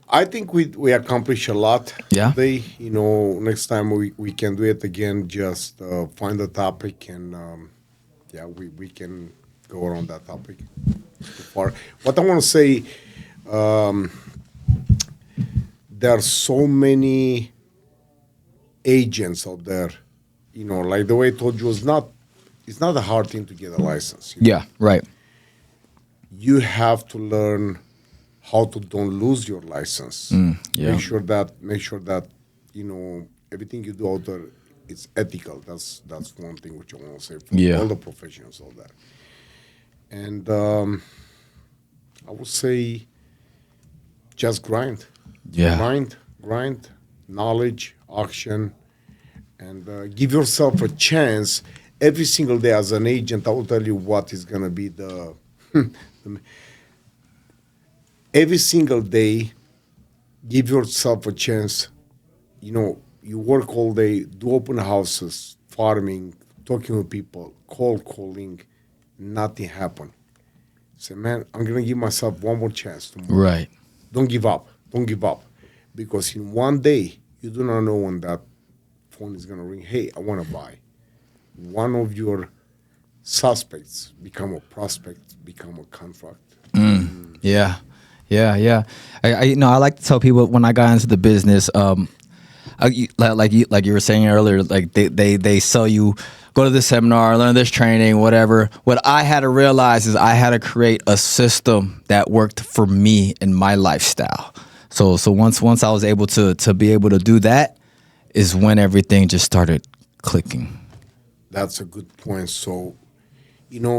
I think we accomplish a lot Yeah. today. Next time we can do it again. Just find a topic and we can go around that topic. So far, what I want to say, there are so many agents out there. Like the way I told you, it's not a hard thing to get a license. Yeah. Right. You have to learn how to don't lose your license. Yeah. Make sure that everything you do out there it's ethical. That's one thing which I want to say for all the professionals out there. And I would say just grind. Yeah. Grind, knowledge, action, and give yourself a chance every single day. As an agent, I will tell you what is going to be the every single day, give yourself a chance. You work all day, do open houses, farming, talking with people, cold calling, nothing happened. Say, man, I'm going to give myself one more chance tomorrow. Right. Don't give up. Because in one day, you do not know when that phone is going to ring. Hey, I want to buy. One of your suspects become a prospect, become a contract. Yeah. I like to tell people when I got into the business, like you were saying earlier, like they sell you, go to this seminar, learn this training, whatever. What I had to realize is I had to create a system that worked for me and my lifestyle. So once I was able to be able to do that, is when everything just started clicking. That's a good point. So,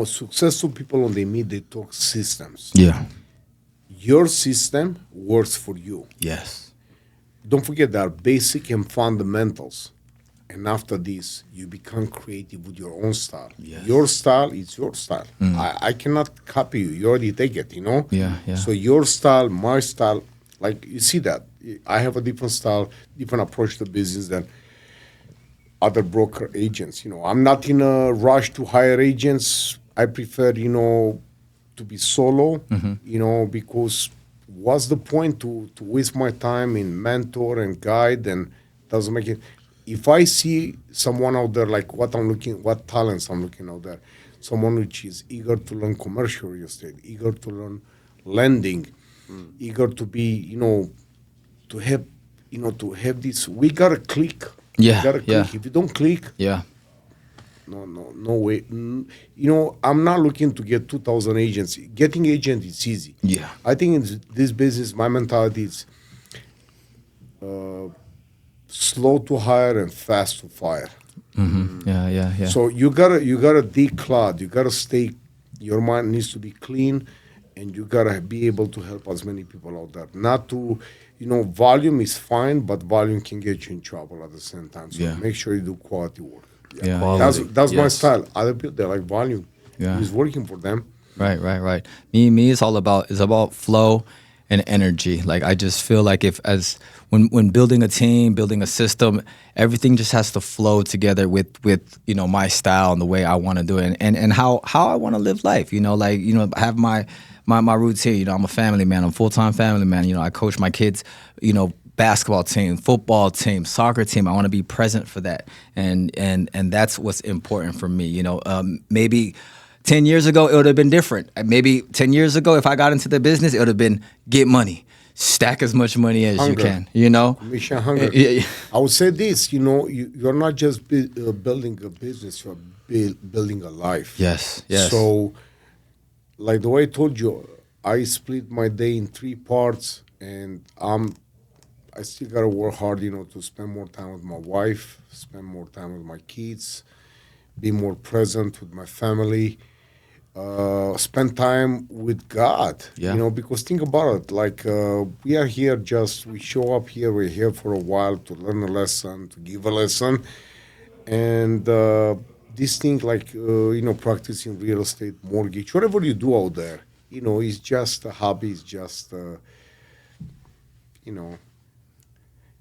successful people, when they meet, they talk systems. Yeah. Your system works for you. Yes. Don't forget there are basic and fundamentals. And after this, you become creative with your own style. Yes. Your style is your style. I cannot copy you. You already take it, Yeah. So your style, my style, like you see that. I have a different style, different approach to business than other broker agents. I'm not in a rush to hire agents. I prefer, to be solo, because what's the point to waste my time in mentor and guide and doesn't make it. If I see someone out there like what talents I'm looking out there, someone which is eager to learn commercial real estate, eager to learn lending, eager to be, to have this, we gotta click. Yeah. We gotta click. If you don't click, Yeah. no way. I'm not looking to get 2,000 agents. Getting agent is easy. Yeah. I think in this business, my mentality is slow to hire and fast to fire. Mm-hmm. Yeah. So you gotta declud. You gotta stay. Your mind needs to be clean, and you gotta be able to help as many people out there. Not to, volume is fine, but volume can get you in trouble at the same time. So make sure you do quality work. Yeah. Quality. That's my style. Other people, they like volume. Yeah. It's working for them. Right. Me, it's about flow and energy. Like I just feel like when building a team, building a system, everything just has to flow together with my style and the way I want to do it and how I want to live life. Have my routine. I'm a family man. I'm a full-time family man. I coach my kids. Basketball team, football team, soccer team. I want to be present for that, and that's what's important for me. Maybe 10 years ago it would have been different. Maybe 10 years ago, if I got into the business, it would have been get money, stack as much money as you can. Mission hunger. I would say this. You're not just building a business. You're building a life. Yes. So, like the way I told you, I split my day in 3 parts, and I still gotta work hard, to spend more time with my wife, spend more time with my kids, be more present with my family, spend time with God. Yeah. Because think about it, like we are here we show up here, we're here for a while to learn a lesson, to give a lesson, and this thing like practicing real estate, mortgage, whatever you do out there, it's just a hobby, it's just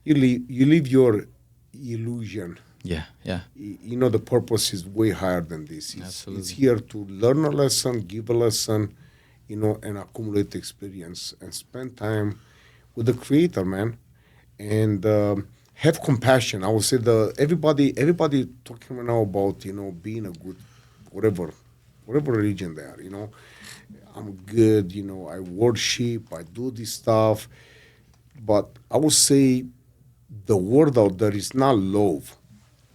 you live your illusion. Yeah. You know, the purpose is way higher than this. Absolutely. It's here to learn a lesson, give a lesson, you know, and accumulate experience and spend time with the Creator, man, and have compassion. I would say everybody talking right now about, you know, being a good whatever religion they are. You know, I'm good. You know, I worship, I do this stuff, but I would say the word out there is not love,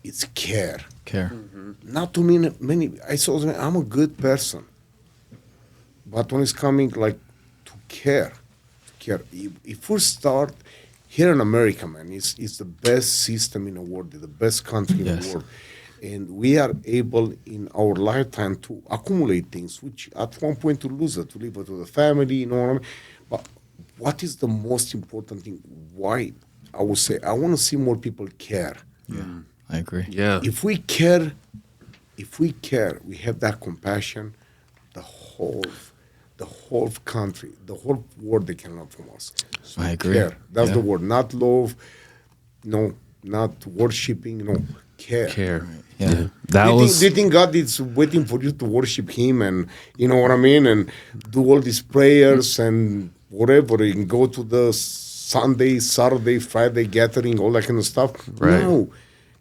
it's care. Care. Not too many. I saw I'm a good person, but when it's coming like to care. If we start here in America, man, it's the best system in the world, the best country in the world, and we are able in our lifetime to accumulate things, which at one point to lose it, to leave it to the family, you know what I mean? But what is the most important thing? Why I would say I want to see more people care. Yeah, I agree. Yeah. If we care, we have that compassion, the whole country, the whole world, they can learn from us. So I agree. Care. That's the word. Not love, no, not worshiping, no, care. Care. Yeah. Do you think God is waiting for you to worship Him and, you know what I mean, and do all these prayers and whatever, and go to the Sunday, Saturday, Friday gathering, all that kind of stuff? Right. No.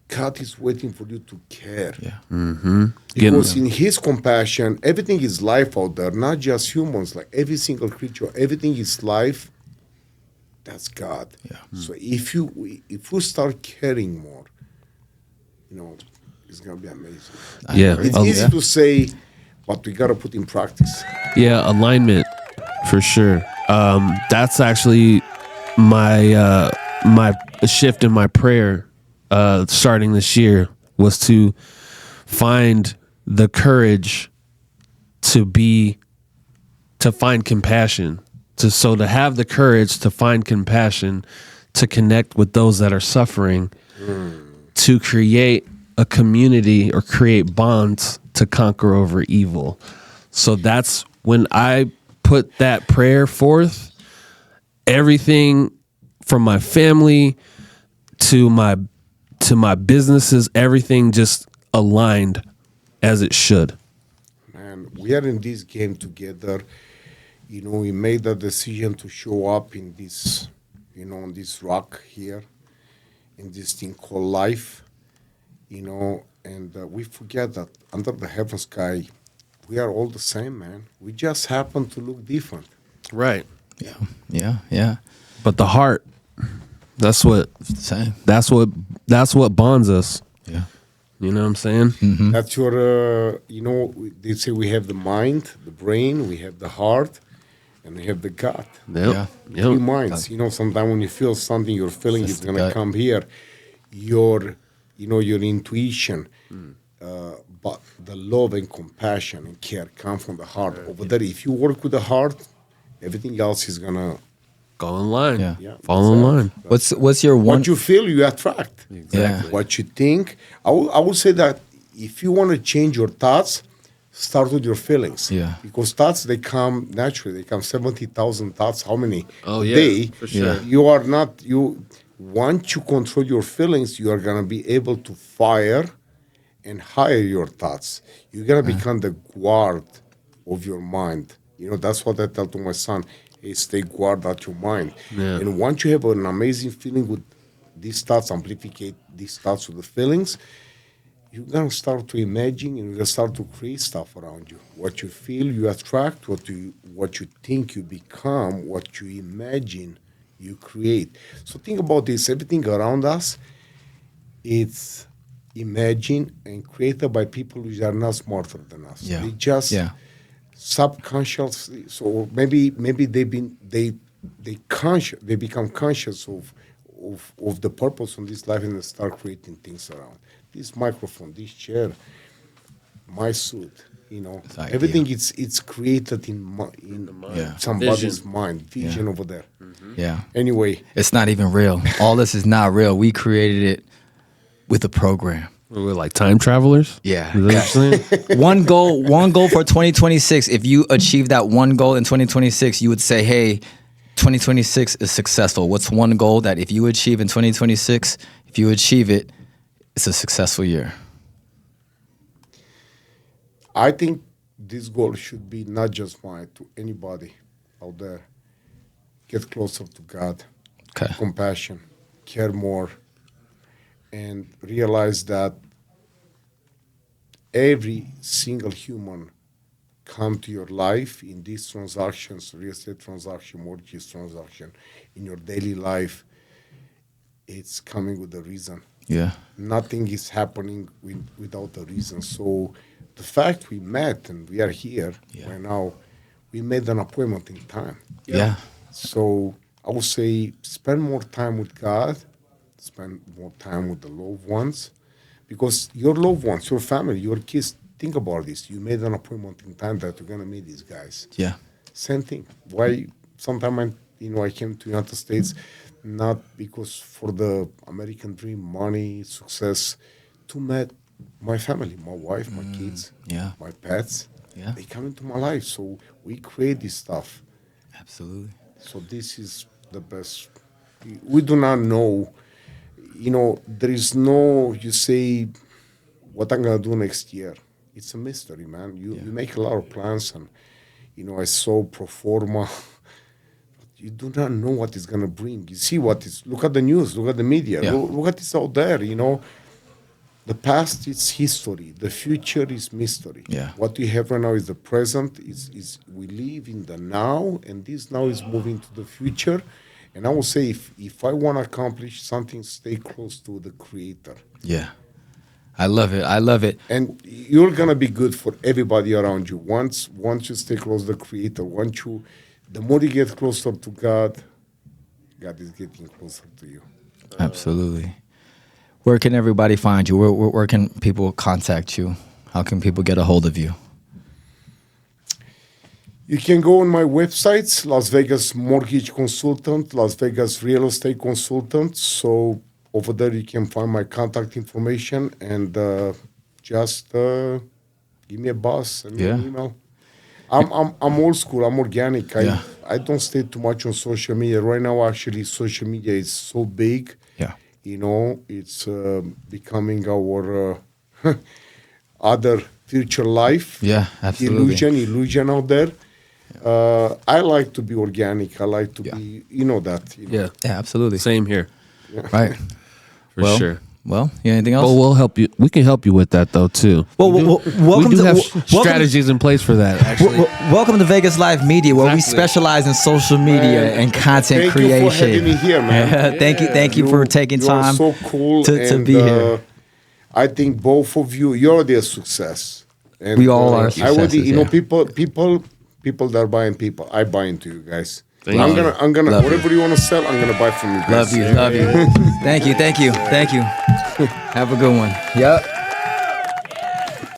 God is waiting for you to care. Yeah. Mm-hmm. Because in His compassion, everything is life out there, not just humans, like every single creature, everything is life. That's God. Yeah. So if we start caring more, you know, it's gonna be amazing. Yeah. agree. It's easy to say, but we gotta put in practice. Yeah, alignment for sure. That's actually my my shift in my prayer starting this year was to find the courage to find compassion, to have the courage to find compassion, to connect with those that are suffering, to create a community or create bonds to conquer over evil. So that's when I put that prayer forth, everything from my family to my businesses, everything just aligned as it should. Man, we are in this game together. You know, we made the decision to show up in this, you know, on this rock here, in this thing called life, you know, and we forget that under the heaven sky, we are all the same, man. We just happen to look different. Right. Yeah. But the heart, that's what Same. that's what bonds us. Yeah. You know what I'm saying? Mm-hmm. That's your, you know, they say we have the mind, the brain, we have the heart, and we have the gut. Yep. Three minds. You know, sometimes when you feel something, your feeling That's is the going to gut. come here. Your intuition, but the love and compassion and care come from the heart. Over there, if you work with the heart, everything else is going to Go in line. Yeah. Fall in line. What's your one? what you feel, you attract. Exactly. What you think. I would say that if you want to change your thoughts, start with your feelings. Yeah. Because thoughts, they come naturally. They come 70,000 thoughts. How many Oh, a yeah, day? for sure. Yeah. You are not, once you control your feelings, you are going to be able to fire and hire your thoughts. You're going to become the guard of your mind. You know, that's what I tell to my son. Is stay guard at your mind. Yeah. And once you have an amazing feeling with these thoughts, amplify these thoughts with the feelings, you're going to start to imagine and you're going to start to create stuff around you. What you feel, you attract. What you think, you become. What you imagine, you create. So think about this. Everything around us, it's imagined and created by people who are not smarter than us. Yeah. They just subconsciously. So maybe they become conscious of the purpose of this life and they start creating things around. This microphone, this chair, my suit, you know, idea. everything it's created in somebody's vision over there. Yeah. Anyway, It's not even real. All this is not real. We created it with a program. We're like time travelers. Yeah. Is that what you're saying? One goal for 2026. If you achieve that one goal in 2026, you would say, hey, 2026 is successful? What's one goal that if you achieve in 2026, if you achieve it, it's a successful year? I think this goal should be not just mine, to anybody out there. Get closer to God, Okay. compassion, care more, and realize that every single human come to your life in these transactions, real estate transaction, mortgage transaction, in your daily life, it's coming with a reason. Yeah. Nothing is happening without a reason. So the fact we met and we are here right now, we made an appointment in time. Yeah. So I would say spend more time with God, spend more time with the loved ones, because your loved ones, your family, your kids, think about this. You made an appointment in time that you're going to meet these guys. Yeah. Same thing. Why sometimes I came to United States not because for the American dream, money, success, to meet my family, my wife, my kids, my pets. Yeah. They come into my life. So we create this stuff. Absolutely. So this is the best. We do not know. There is no, you say, what I'm going to do next year. It's a mystery, man. You make a lot of plans and, I saw pro forma. You do not know what it's going to bring. You see look at the news, look at the media, look at what's out there, The past is history. The future is mystery. Yeah. What we have right now is the present. Is we live in the now, and this now is moving to the future. And I will say, if I want to accomplish something, stay close to the Creator. Yeah. I love it. I love it. And you're going to be good for everybody around you. Once you stay close to the Creator, the more you get closer to God, God is getting closer to you. Absolutely. Where can everybody find you? Where can people contact you? How can people get a hold of you? You can go on my websites, Las Vegas Mortgage Consultant, Las Vegas Real Estate Consultant. So over there you can find my contact information and just give me a buzz and an email. I'm old school. I'm organic. I don't stay too much on social media. Right now, actually, social media is so big. Yeah. It's becoming our other future life. Yeah, absolutely. Illusion out there. I like to be organic. I like to be, that. Yeah. Yeah, absolutely. Same here. Right. For sure. Well, you anything else? Well, we'll help you. We can help you with that though too. Well, welcome we do to have strategies in place for that. Actually, welcome to Vegaslife Media, where we specialize in social media and content creation. Thank you for having me here, man. Thank you for taking time. You are so cool to be here. I think both of you're their success. And, we all are. I would, people that are buying people. I buy into you guys. I'm gonna Love whatever you want to sell, I'm gonna buy from you guys. Love you. Thank you. Have a good one. Yep.